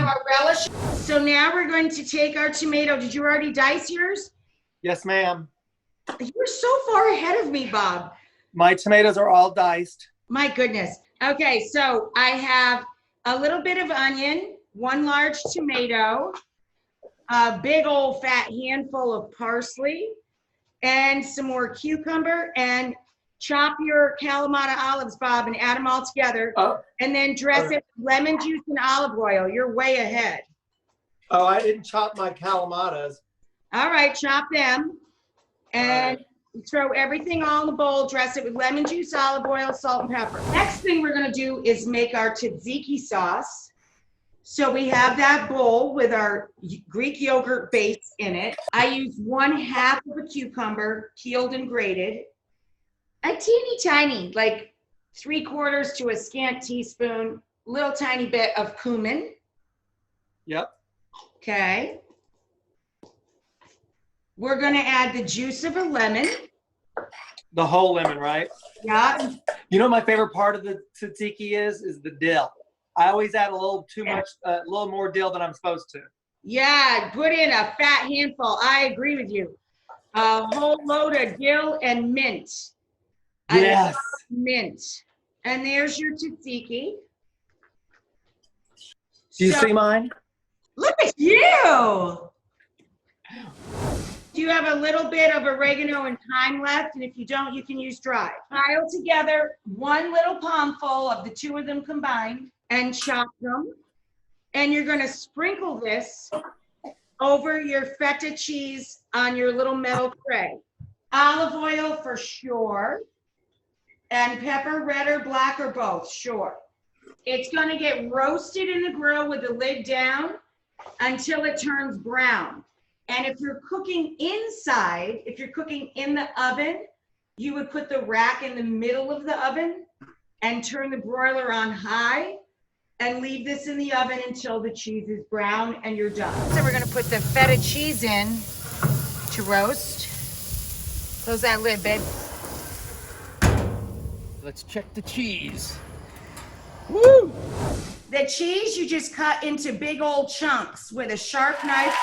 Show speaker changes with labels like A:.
A: our relish. So now we're going to take our tomato. Did you already dice yours?
B: Yes, ma'am.
A: You're so far ahead of me, Bob.
B: My tomatoes are all diced.
A: My goodness. Okay, so I have a little bit of onion, 1 large tomato, a big old fat handful of parsley, and some more cucumber, and chop your Kalamata olives, Bob, and add them all together.
B: Oh.
A: And then dress it with lemon juice and olive oil. You're way ahead.
B: Oh, I didn't chop my calamatas.
A: All right, chop them. And throw everything all in the bowl, dress it with lemon juice, olive oil, salt, and pepper. Next thing we're gonna do is make our tzatziki sauce. So we have that bowl with our Greek yogurt base in it. I use 1/2 of a cucumber, peeled and grated. A teeny tiny, like 3/4 to a scant teaspoon, little tiny bit of cumin.
B: Yep.
A: Okay. We're gonna add the juice of a lemon.
B: The whole lemon, right?
A: Yeah.
B: You know what my favorite part of the tzatziki is the dill. I always add a little too much, a little more dill than I'm supposed to.
A: Yeah, put in a fat handful. I agree with you. A whole load of dill and mint.
B: Yes.
A: I love mint. And there's your tzatziki.
B: Do you see mine?
A: Look at you. Do you have a little bit of oregano and thyme left? And if you don't, you can use dry. Pile together 1 little palmful of the 2 of them combined and chop them. And you're going to sprinkle this over your feta cheese on your little metal tray. Olive oil for sure. And pepper, red or black or both, sure. It's going to get roasted in the grill with the lid down until it turns brown. And if you're cooking inside, if you're cooking in the oven, you would put the rack in the middle of the oven and turn the broiler on high and leave this in the oven until the cheese is brown and you're done. So we're gonna put the feta cheese in to roast. Close that lid, babe.
C: Let's check the cheese.
A: Woo! The cheese you just cut into big old chunks with a sharp knife.